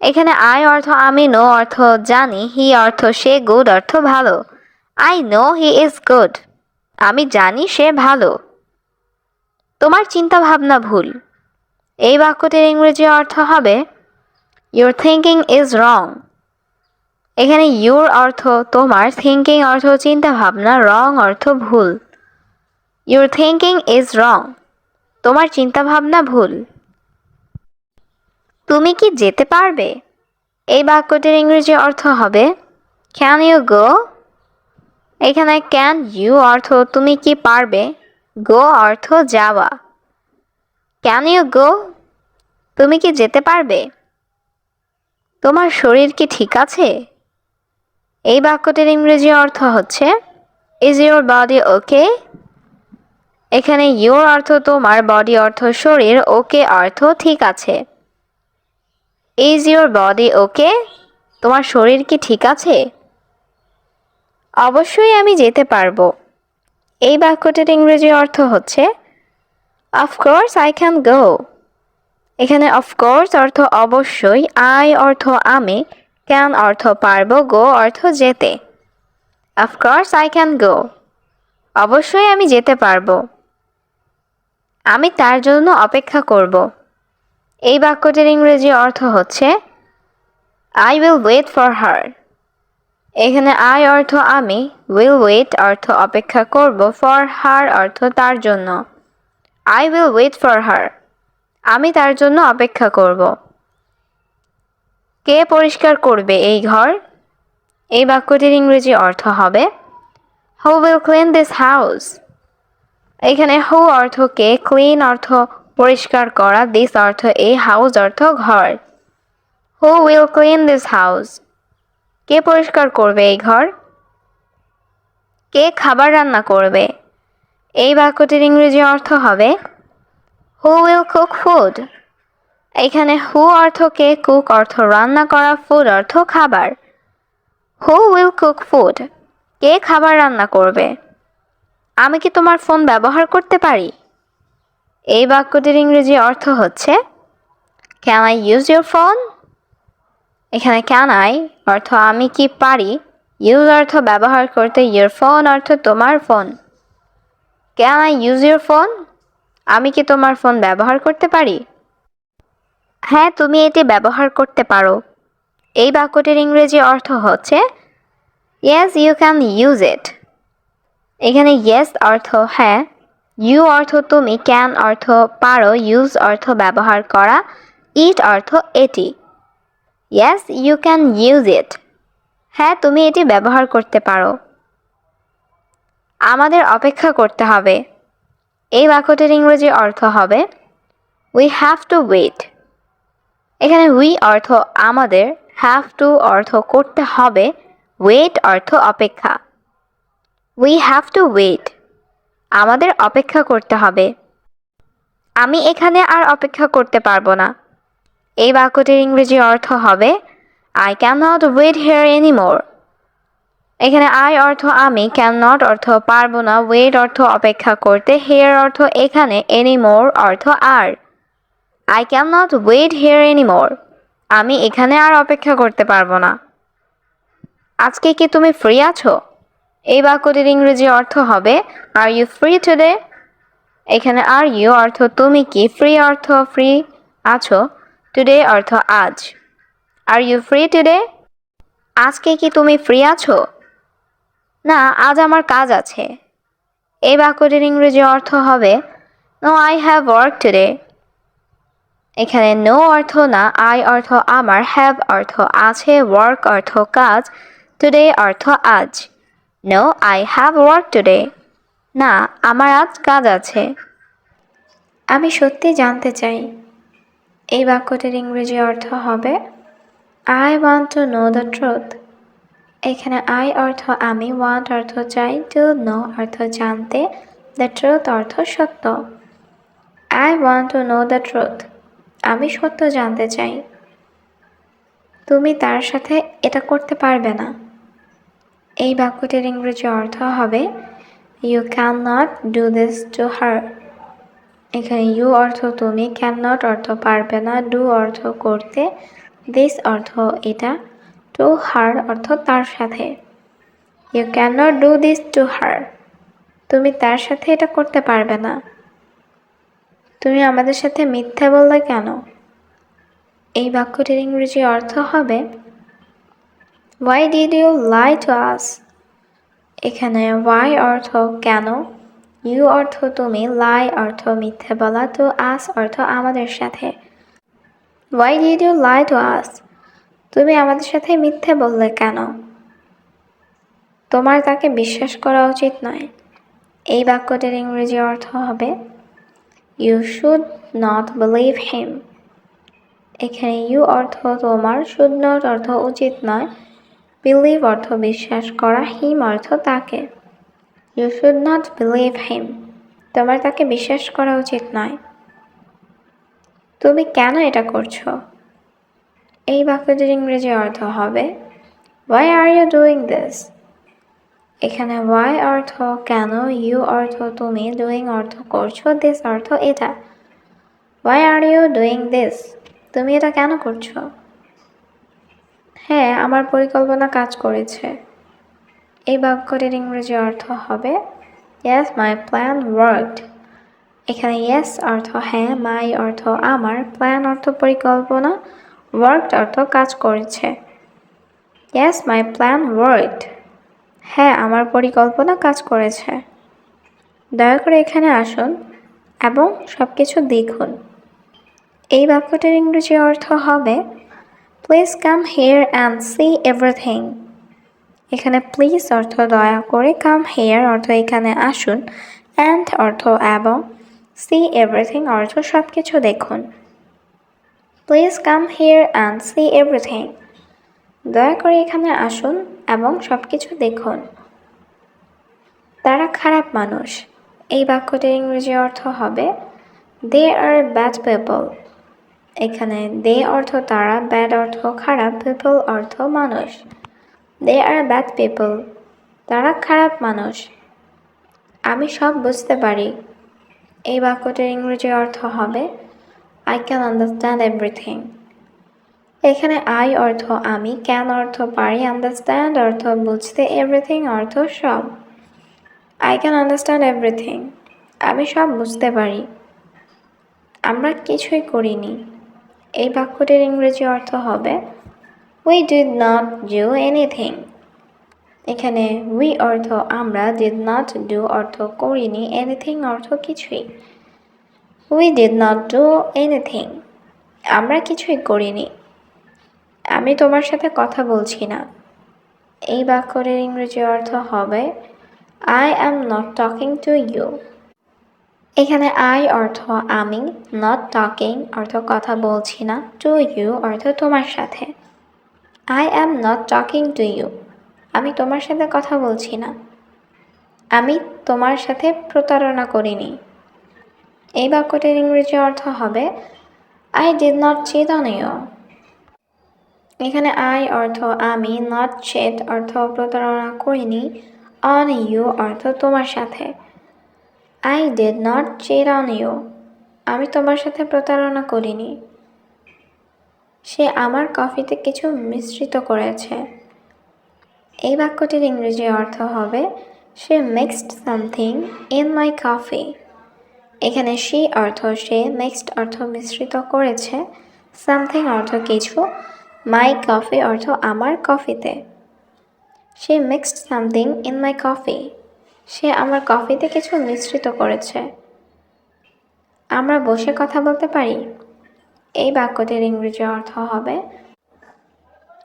এখানে আই অর্থ আমি, নো অর্থ জানি, হি অর্থ সে, গুড অর্থ ভালো। I know he is good, আমি জানি সে ভালো। তোমার চিন্তা ভাবনা ভুল। এই বাক্যটির ইংরেজি অর্থ হবে ইউর থিঙ্কিং ইজ রং। এখানে ইউর অর্থ তোমার, থিঙ্কিং অর্থ চিন্তা ভাবনা, রং অর্থ ভুল। ইউর থিঙ্কিং ইজ রং, তোমার চিন্তা ভাবনা ভুল। তুমি কি যেতে পারবে? এই বাক্যটির ইংরেজি অর্থ হবে ক্যান ইউ গো। এখানে ক্যান ইউ অর্থ তুমি কি পারবে, গো অর্থ যাওয়া। ক্যান ইউ গো, তুমি কি যেতে পারবে? তোমার শরীর কি ঠিক আছে? এই বাক্যটির ইংরেজি অর্থ হচ্ছে ইজ ইউর বডি ওকে। এখানে ইউর অর্থ তোমার, বডি অর্থ শরীর, ওকে অর্থ ঠিক আছে। ইজ ইউর বডি ওকে, তোমার শরীর কি ঠিক আছে? অবশ্যই আমি যেতে পারবো। এই বাক্যটির ইংরেজি অর্থ হচ্ছে অফকোর্স আই ক্যান গো। এখানে অফকোর্স অর্থ অবশ্যই, আই অর্থ আমি, ক্যান অর্থ পারবো, গো অর্থ যেতে। অফকোর্স আই ক্যান গো, অবশ্যই আমি যেতে পারবো। আমি তার জন্য অপেক্ষা করব। এই বাক্যটির ইংরেজি অর্থ হচ্ছে I will wait for her. এখানে আই অর্থ আমি, উইল ওয়েট অর্থ অপেক্ষা করব, ফর হার অর্থ তার জন্য। I will wait for her, আমি তার জন্য অপেক্ষা করব। কে পরিষ্কার করবে এই ঘর? এই বাক্যটির ইংরেজি অর্থ হবে হু উইল ক্লিন দিস হাউস। এখানে হু অর্থ কে, ক্লিন অর্থ পরিষ্কার করা, দিস অর্থ এই, হাউস অর্থ ঘর। Who will clean this house, কে পরিষ্কার করবে এই ঘর? কে খাবার রান্না করবে? এই বাক্যটির ইংরেজি অর্থ হবে হু উইল কুক ফুড। এখানে হু অর্থ কে, কুক অর্থ রান্না করা, ফুড অর্থ খাবার। হু উইল কুক ফুড, কে খাবার রান্না করবে? আমি কি তোমার ফোন ব্যবহার করতে পারি? এই বাক্যটির ইংরেজি অর্থ হচ্ছে can I use your phone. এখানে ক্যান আই অর্থ আমি কি পারি, ইউজ অর্থ ব্যবহার করতে, ইউর ফোন অর্থ তোমার phone. Can I use your phone, আমি কি তোমার ফোন ব্যবহার করতে পারি? হ্যাঁ, তুমি এটি ব্যবহার করতে পারো। এই বাক্যটির ইংরেজি অর্থ হচ্ছে yes you can use it. এখানে ইয়েস অর্থ হ্যাঁ, ইউ অর্থ তুমি, ক্যান অর্থ পারো, ইউজ অর্থ ব্যবহার করা, ইট অর্থ এটি। Yes you can use it, হ্যাঁ তুমি এটি ব্যবহার করতে পারো। আমাদের অপেক্ষা করতে হবে। এই বাক্যটির ইংরেজি অর্থ হবে উই হ্যাভ টু ওয়েট। এখানে উই অর্থ আমাদের, হ্যাভ টু অর্থ করতে হবে, ওয়েট অর্থ অপেক্ষা। উই হ্যাভ টু ওয়েট, আমাদের অপেক্ষা করতে হবে। আমি এখানে আর অপেক্ষা করতে পারবো না। এই বাক্যটির ইংরেজি অর্থ হবে I can not wait here anymore. এখানে আই অর্থ আমি, ক্যান নট অর্থ পারবো না, ওয়েট অর্থ অপেক্ষা করতে, হিয়ার অর্থ এখানে, এনিমোর অর্থ আর। I can not wait here anymore, আমি এখানে আর অপেক্ষা করতে পারবো না। আজকে কি তুমি ফ্রি আছো? এই বাক্যটির ইংরেজি অর্থ হবে আর ইউ ফ্রি টুডে। এখানে আর ইউ অর্থ তুমি কি, ফ্রি অর্থ ফ্রি আছো, টুডে অর্থ আজ। আর ইউ ফ্রি টুডে, আজকে কি তুমি ফ্রি আছো? না, আজ আমার কাজ আছে। এই বাক্যটির ইংরেজি অর্থ হবে no I have work today. এখানে নো অর্থ না, আই অর্থ আমার, হ্যাভ অর্থ আছে, ওয়ার্ক অর্থ কাজ, টুডে অর্থ আজ। No I have work today, না আমার আজ কাজ আছে। আমি সত্যি জানতে চাই। এই বাক্যটির ইংরেজি অর্থ হবে I want to know the truth. এখানে আই অর্থ আমি, ওয়ান্ট অর্থ চাই, টু নো অর্থ জানতে, দ্য ট্রুথ অর্থ সত্য। I want to know the truth, আমি সত্য জানতে চাই। তুমি তার সাথে এটা করতে পারবে না। এই বাক্যটির ইংরেজি অর্থ হবে you can not do this to her. এখানে ইউ অর্থ তুমি, ক্যান নট অর্থ পারবে না, ডু অর্থ করতে, দিস অর্থ এটা, টু হার অর্থ তার সাথে। You can not do this to her, তুমি তার সাথে এটা করতে পারবে না। তুমি আমাদের সাথে মিথ্যা বললে কেন? এই বাক্যটির ইংরেজি অর্থ হবে why did you lie to us. এখানে ওয়াই অর্থ কেন, ইউ অর্থ তুমি, লাই অর্থ মিথ্যে বলা, টু আস অর্থ আমাদের সাথে। Why did you lie to us, তুমি আমাদের সাথে মিথ্যে বললে কেন? তোমার তাকে বিশ্বাস করা উচিত নয়। এই বাক্যটির ইংরেজি অর্থ হবে you should not believe him. এখানে ইউ অর্থ তোমার, শুড নট অর্থ উচিত নয়, বিলিভ অর্থ বিশ্বাস করা, হিম অর্থ তাকে। You should not believe him, তোমার তাকে বিশ্বাস করা উচিত নয়। তুমি কেন এটা করছো? এই বাক্যটির ইংরেজি অর্থ হবে why are you doing this. এখানে ওয়াই অর্থ কেন, ইউ অর্থ তুমি, ডুইং অর্থ করছো, দিস অর্থ এটা। Why are you doing this? তুমি এটা কেন করছো? হ্যাঁ, আমার পরিকল্পনা কাজ করেছে। এই বাক্যটির ইংরেজি অর্থ হবে Yes, my plan worked. এখানে yes অর্থ হ্যাঁ, my অর্থ আমার, plan অর্থ পরিকল্পনা, worked অর্থ কাজ করেছে। Yes, my plan worked. হ্যাঁ, আমার পরিকল্পনা কাজ করেছে। দয়া করে এখানে আসুন এবং সবকিছু দেখুন। এই বাক্যটির ইংরেজি অর্থ হবে Please come here and see everything. এখানে প্লিজ অর্থ দয়া করে, কাম হেয়ার অর্থ এখানে আসুন, অ্যান্ড অর্থ এবং, সি এভরিথিং অর্থ সব কিছু দেখুন। Please come here and see everything. দয়া করে এখানে আসুন এবং সব কিছু দেখুন। তারা খারাপ মানুষ। এই বাক্যটির ইংরেজি অর্থ হবে দে আর ব্যাড পিপল। এখানে দে অর্থ তারা, ব্যাড অর্থ খারাপ, পিপল অর্থ মানুষ। They are bad people. তারা খারাপ মানুষ। আমি সব বুঝতে পারি। এই বাক্যটির ইংরেজি অর্থ হবে I can understand everything. এখানে I অর্থ আমি, can অর্থ পারি, understand অর্থ বুঝতে, everything অর্থ সব। I can understand everything. আমি সব বুঝতে পারি। আমরা কিছুই করিনি। এই বাক্যটির ইংরেজি অর্থ হবে We did not do anything. এখানে we অর্থ আমরা, did not do অর্থ করিনি, anything অর্থ কিছুই। We did not do anything. আমরা কিছুই করিনি। আমি তোমার সাথে কথা বলছি না। এই বাক্যটির ইংরেজি অর্থ হবে I am not talking to you. এখানে I অর্থ আমি, not talking অর্থ কথা বলছি না, to you অর্থ তোমার সাথে। I am not talking to you. আমি তোমার সাথে কথা বলছি না। আমি তোমার সাথে প্রতারণা করিনি। এই বাক্যটির ইংরেজি অর্থ হবে I did not cheat on you. এখানে I অর্থ আমি, not cheat অর্থ প্রতারণা করিনি, on you অর্থ তোমার সাথে। I did not cheat on you. আমি তোমার সাথে প্রতারণা করিনি। সে আমার কফিতে কিছু মিশ্রিত করেছে। এই বাক্যটির ইংরেজি অর্থ হবে She mixed something in my coffee. এখানে she অর্থ সে, mixed অর্থ মিশ্রিত করেছে, something অর্থ কিছু, my coffee অর্থ আমার কফিতে। She mixed something in my coffee. সে আমার কফিতে কিছু মিশ্রিত করেছে। আমরা বসে কথা বলতে পারি। এই বাক্যটির ইংরেজি অর্থ হবে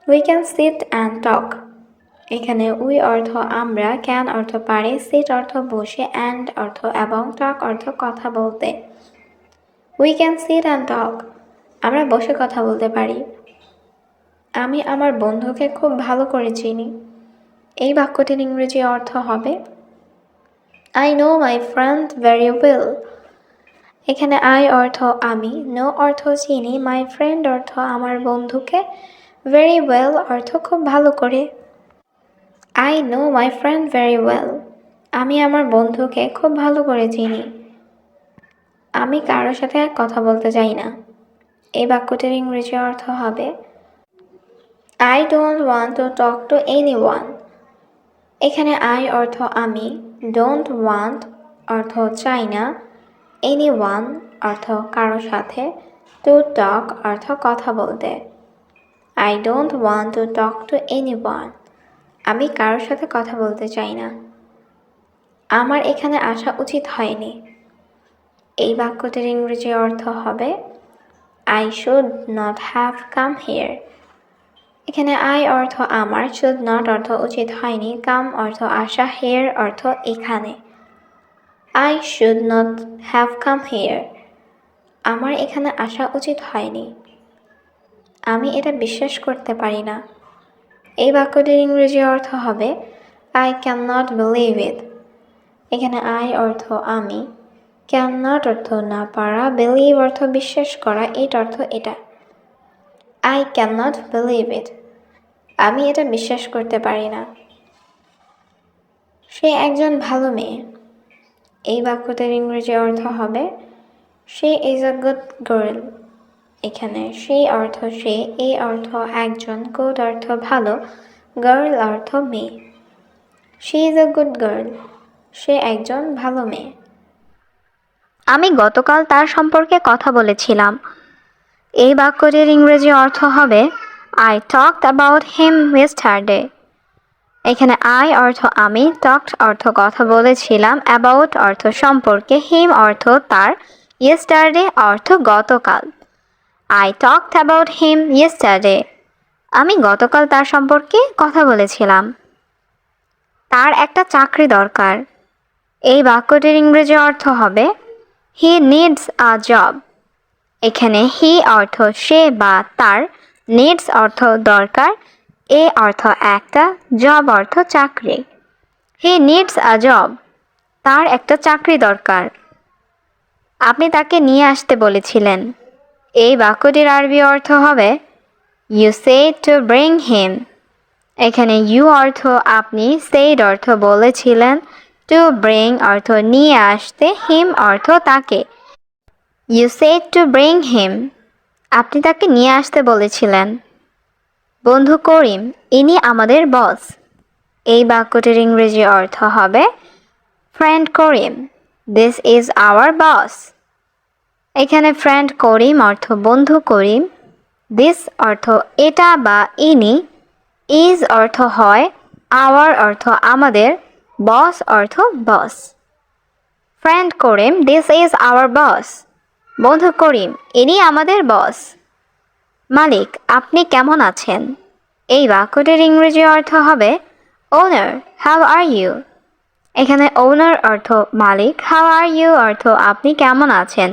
We can sit and talk. এখানে we অর্থ আমরা, can অর্থ পারে, sit অর্থ বসে, and অর্থ এবং, talk অর্থ কথা বলতে। We can sit and talk. আমরা বসে কথা বলতে পারি। আমি আমার বন্ধুকে খুব ভালো করে চিনি। এই বাক্যটির ইংরেজি অর্থ হবে I know my friend very well. এখানে I অর্থ আমি, know অর্থ চিনি, my friend অর্থ আমার বন্ধুকে, very well অর্থ খুব ভালো করে। I know my friend very well. আমি আমার বন্ধুকে খুব ভালো করে চিনি। আমি কারোর সাথে কথা বলতে চাই না। এই বাক্যটির ইংরেজি অর্থ হবে I don't want to talk to anyone. এখানে I অর্থ আমি, don't want অর্থ চাই না, anyone অর্থ কারোর সাথে, to talk অর্থ কথা বলতে। I don't want to talk to anyone. আমি কারোর সাথে কথা বলতে চাই না। আমার এখানে আসা উচিত হয়নি। এই বাক্যটির ইংরেজি অর্থ হবে I should not have come here. এখানে I অর্থ আমার, should not অর্থ উচিত হয়নি, come অর্থ আসা, here অর্থ এখানে। I should not have come here. আমার এখানে আসা উচিত হয়নি। আমি এটা বিশ্বাস করতে পারি না। এই বাক্যটির ইংরেজি অর্থ হবে I cannot believe it. এখানে I অর্থ আমি, cannot অর্থ না পারা, believe অর্থ বিশ্বাস করা, it অর্থ এটা। I cannot believe it. আমি এটা বিশ্বাস করতে পারি না। সে একজন ভালো মেয়ে। এই বাক্যটির ইংরেজি অর্থ হবে she is a good girl. এখানে শি অর্থ সে, এ অর্থ একজন, গুড অর্থ ভালো, গার্ল অর্থ মেয়ে। She is a good girl. সে একজন ভালো মেয়ে। আমি গতকাল তার সম্পর্কে কথা বলেছিলাম। এই বাক্যটির ইংরেজি অর্থ হবে I talked about him yesterday. এখানে আই অর্থ আমি, টকড অর্থ কথা বলেছিলাম, অ্যাবাউট অর্থ সম্পর্কে, হিম অর্থ তার, ইয়েস্টারডে অর্থ গতকাল। I talked about him yesterday. আমি গতকাল তার সম্পর্কে কথা বলেছিলাম। তার একটা চাকরি দরকার। এই বাক্যটির ইংরেজি অর্থ হবে হি নিডস আ জব। এখানে হি অর্থ সে বা তার, নিডস অর্থ দরকার, এ অর্থ একটা, জব অর্থ চাকরি। হি নিডস আ জব। তার একটা চাকরি দরকার। আপনি তাকে নিয়ে আসতে বলেছিলেন। এই বাক্যটির আরবি অর্থ হবে you said to bring him. এখানে ইউ অর্থ আপনি, সেড অর্থ বলেছিলেন, টু ব্রিং অর্থ নিয়ে আসতে, হিম অর্থ তাকে। You said to bring him. আপনি তাকে নিয়ে আসতে বলেছিলেন। বন্ধু করিম, ইনি আমাদের বস। এই বাক্যটির ইংরেজি অর্থ হবে friend Karim, this is our boss. এখানে ফ্রেন্ড করিম অর্থ বন্ধু করিম, দিস অর্থ এটা বা ইনি, ইজ অর্থ হয়, আওয়ার অর্থ আমাদের, বস অর্থ boss. Friend Karim, this is our boss. বন্ধু করিম, ইনি আমাদের বস। মালিক, আপনি কেমন আছেন? এই বাক্যটির ইংরেজি অর্থ হবে ওনার, হাউ আর ইউ। এখানে ওনার অর্থ মালিক, হাউ আর ইউ অর্থ আপনি কেমন আছেন।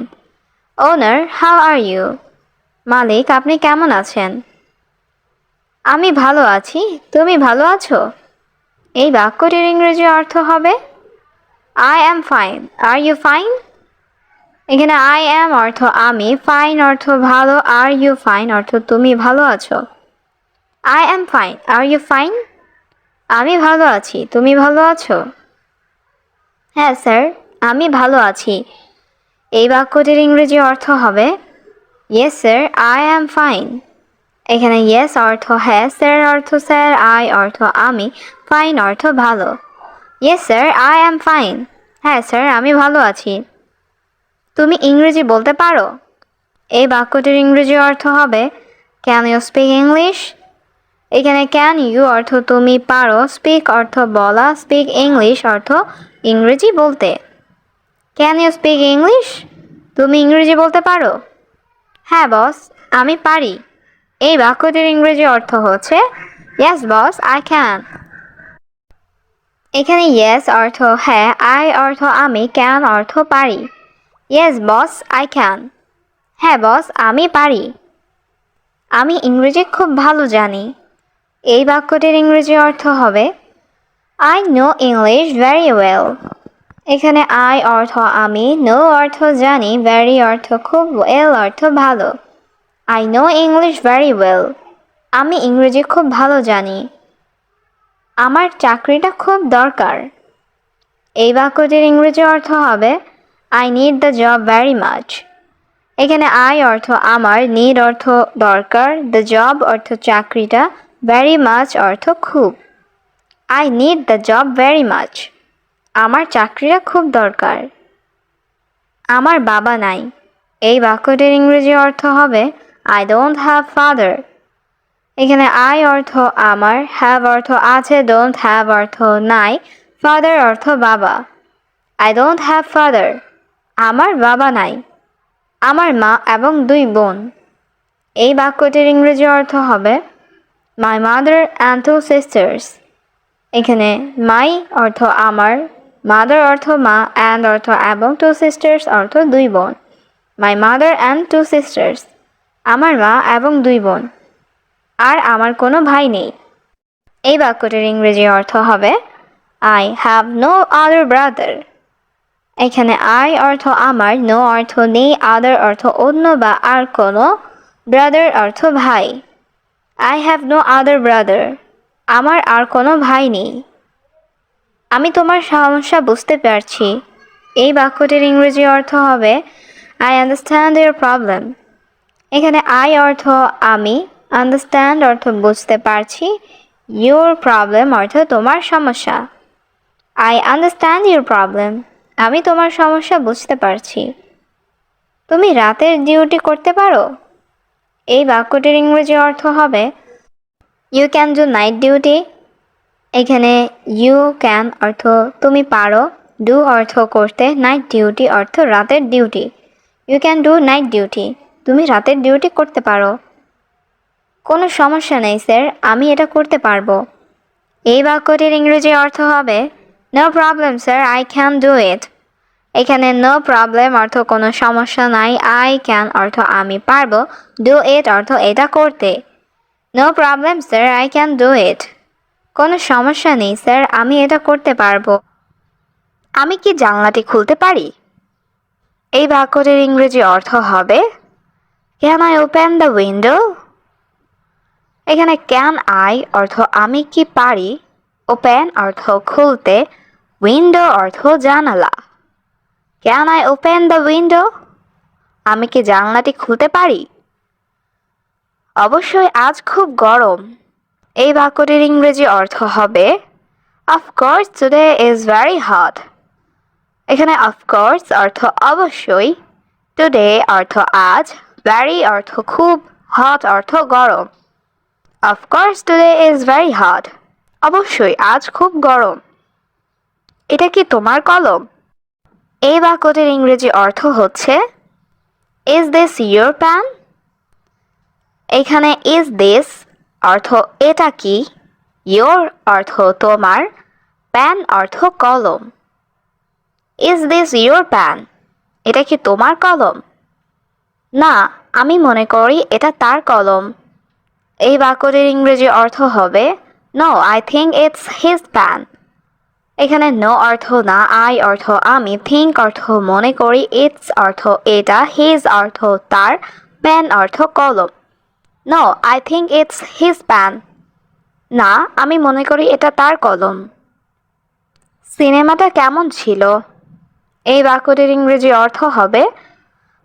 ওনার, হাউ আর ইউ। মালিক, আপনি কেমন আছেন? আমি ভালো আছি, তুমি ভালো আছো? এই বাক্যটির ইংরেজি অর্থ হবে I am fine, are you fine? এখানে আই অ্যাম অর্থ আমি, ফাইন অর্থ ভালো, আর ইউ ফাইন অর্থ তুমি ভালো আছো। I am fine, are you fine? আমি ভালো আছি, তুমি ভালো আছো? হ্যাঁ স্যার, আমি ভালো আছি। এই বাক্যটির ইংরেজি অর্থ হবে yes sir, I am fine. এখানে ইয়েস অর্থ হ্যাঁ, স্যার অর্থ স্যার, আই অর্থ আমি, ফাইন অর্থ ভালো। Yes sir, I am fine. হ্যাঁ স্যার, আমি ভালো আছি। তুমি ইংরেজি বলতে পারো? এই বাক্যটির ইংরেজি অর্থ হবে ক্যান ইউ স্পিক ইংলিশ? এখানে ক্যান ইউ অর্থ তুমি পারো, স্পিক অর্থ বলা, স্পিক ইংলিশ অর্থ ইংরেজি বলতে। Can you speak English? তুমি ইংরেজি বলতে পারো? হ্যাঁ বস, আমি পারি। এই বাক্যটির ইংরেজি অর্থ হচ্ছে ইয়েস বস, আই ক্যান। এখানে ইয়েস অর্থ হ্যাঁ, আই অর্থ আমি, ক্যান অর্থ পারি। Yes boss, I can. হ্যাঁ বস, আমি পারি। আমি ইংরেজি খুব ভালো জানি। এই বাক্যটির ইংরেজি অর্থ হবে I know English very well. এখানে আই অর্থ আমি, নো অর্থ জানি, ভেরি অর্থ খুব, ওয়েল অর্থ ভালো। I know English very well. আমি ইংরেজি খুব ভালো জানি। আমার চাকরিটা খুব দরকার। এই বাক্যটির ইংরেজি অর্থ হবে I need the job very much. এখানে আই অর্থ আমার, নিড অর্থ দরকার, দ্য জব অর্থ চাকরিটা, ভেরি মাচ অর্থ খুব। I need the job very much. আমার চাকরিটা খুব দরকার। আমার বাবা নাই। এই বাক্যটির ইংরেজি অর্থ হবে আই ডোন্ট হ্যাভ ফাদার। এখানে আই অর্থ আমার, হ্যাভ অর্থ আছে, ডোন্ট হ্যাভ অর্থ নাই, ফাদার অর্থ বাবা। I don't have father. আমার বাবা নাই। আমার মা এবং দুই বোন। এই বাক্যটির ইংরেজি অর্থ হবে my mother and two sisters. এখানে মাই অর্থ আমার, মাদার অর্থ মা, অ্যান্ড অর্থ এবং, টু সিস্টার্স অর্থ দুই বোন। My mother and two sisters. আমার মা এবং দুই বোন। আর আমার কোনো ভাই নেই। এই বাক্যটির ইংরেজি অর্থ হবে I have no other brother. এখানে আই অর্থ আমার, নো অর্থ নেই, আদার অর্থ অন্য বা আর কোনো, ব্রাদার অর্থ ভাই। I have no other brother. আমার আর কোনো ভাই নেই। আমি তোমার সমস্যা বুঝতে পারছি। এই বাক্যটির ইংরেজি অর্থ হবে আই আন্ডারস্ট্যান্ড ইউর প্রবলেম। এখানে আই অর্থ আমি, আন্ডারস্ট্যান্ড অর্থ বুঝতে পারছি, ইউর প্রবলেম অর্থ তোমার সমস্যা। I understand your problem. আমি তোমার সমস্যা বুঝতে পারছি। তুমি রাতের ডিউটি করতে পারো? এই বাক্যটির ইংরেজি অর্থ হবে you can do night duty. এখানে ইউ ক্যান অর্থ তুমি পারো, ডু অর্থ করতে, নাইট ডিউটি অর্থ রাতের duty. You can do night duty. তুমি রাতের ডিউটি করতে পারো। কোনো সমস্যা নেই স্যার, আমি এটা করতে পারবো। এই বাক্যটির ইংরেজি অর্থ হবে no problem sir, I can do it. এখানে নো প্রবলেম অর্থ কোনো সমস্যা নাই, আই ক্যান অর্থ আমি পারবো, ডু ইট অর্থ এটা করতে। No problem sir, I can do it. কোনো সমস্যা নেই স্যার, আমি এটা করতে পারবো। আমি কি জানলাটি খুলতে পারি? এই বাক্যটির ইংরেজি অর্থ হবে can I open the window. এখানে ক্যান আই অর্থ আমি কি পারি, ওপেন অর্থ খুলতে, উইন্ডো অর্থ জানালা। Can I open the window? আমি কি জানলাটি খুলতে পারি? অবশ্যই আজ খুব গরম। এই বাক্যটির ইংরেজি অর্থ হবে of course today is very hot. এখানে অফকোর্স অর্থ অবশ্যই, টুডে অর্থ আজ, ভেরি অর্থ খুব, হট অর্থ গরম। Of course today is very hot. অবশ্যই আজ খুব গরম। এটা কি তোমার কলম? এই বাক্যটির ইংরেজি অর্থ হচ্ছে ইজ দিস ইয়োর পেন? এখানে ইজ দিস অর্থ এটা কি, ইয়োর অর্থ তোমার, পেন অর্থ কলম। Is this your pen? এটা কি তোমার কলম? না, আমি মনে করি এটা তার কলম। এই বাক্যটির ইংরেজি অর্থ হবে no, I think it's his pen. এখানে নো অর্থ না, আই অর্থ আমি, থিঙ্ক অর্থ মনে করি, ইটস অর্থ এটা, হিজ অর্থ তার, পেন অর্থ কলম। No, I think it's his pen. না, আমি মনে করি এটা তার কলম। সিনেমাটা কেমন ছিল? এই বাক্যটির ইংরেজি অর্থ হবে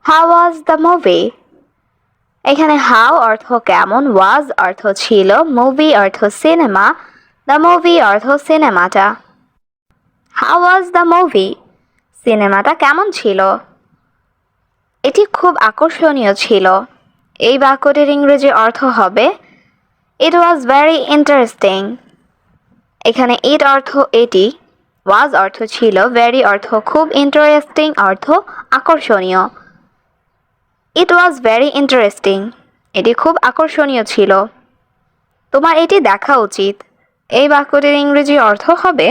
হাউ ওয়াজ দ্য মুভি? এখানে হাউ অর্থ কেমন, ওয়াজ অর্থ ছিল, মুভি অর্থ সিনেমা, দ্য মুভি অর্থ সিনেমাটা। How was the movie? সিনেমাটা কেমন ছিল? এটি খুব আকর্ষণীয় ছিল। এই বাক্যটির ইংরেজি অর্থ হবে ইট ওয়াজ ভেরি ইন্টারেস্টিং। এখানে ইট অর্থ এটি, ওয়াজ অর্থ ছিল, ভেরি অর্থ খুব, ইন্টারেস্টিং অর্থ আকর্ষণীয়। ইট ওয়াজ ভেরি ইন্টারেস্টিং। এটি খুব আকর্ষণীয় ছিল। তোমার এটি দেখা উচিত। এই বাক্যটির ইংরেজি অর্থ হবে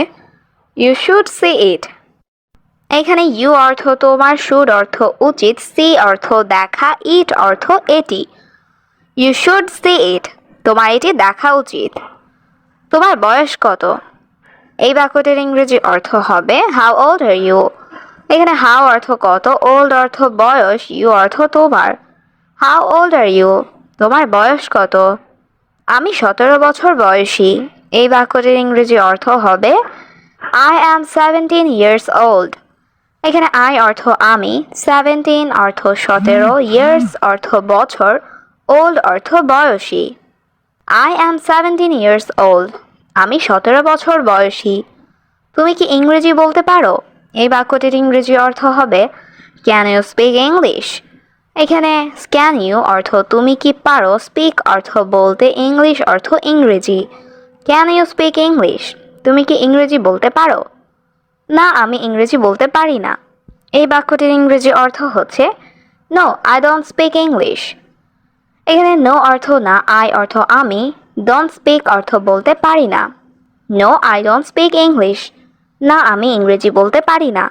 ইউ শুড সি ইট। এখানে ইউ অর্থ তোমার, শুড অর্থ উচিত, সি অর্থ দেখা, ইট অর্থ এটি। ইউ শুড সি ইট। তোমার এটি দেখা উচিত। তোমার বয়স কত? এই বাক্যটির ইংরেজি অর্থ হবে হাউ ওল্ড আর ইউ। এখানে হাউ অর্থ কত, ওল্ড অর্থ বয়স, ইউ অর্থ তোমার। How old are you? তোমার বয়স কত? আমি 17 বছর বয়সী। এই বাক্যটির ইংরেজি অর্থ হবে আই অ্যাম 17 ইয়ার্স ওল্ড। এখানে আই অর্থ আমি, 17 অর্থ 17, ইয়ার্স অর্থ বছর, ওল্ড অর্থ বয়সী। I am 17 years old. আমি 17 বছর বয়সী। তুমি কি ইংরেজি বলতে পারো? এই বাক্যটির ইংরেজি অর্থ হবে ক্যান ইউ স্পিক ইংলিশ? এখানে ক্যান ইউ অর্থ তুমি কি পারো, স্পিক অর্থ বলতে, ইংলিশ অর্থ ইংরেজি। Can you speak English? তুমি কি ইংরেজি বলতে পারো? না, আমি ইংরেজি বলতে পারি না। এই বাক্যটির ইংরেজি অর্থ হচ্ছে no, I don't speak English. এখানে নো অর্থ না, আই অর্থ আমি, ডোন্ট স্পিক অর্থ বলতে পারি না। No, I don't speak English. না, আমি ইংরেজি বলতে পারি না।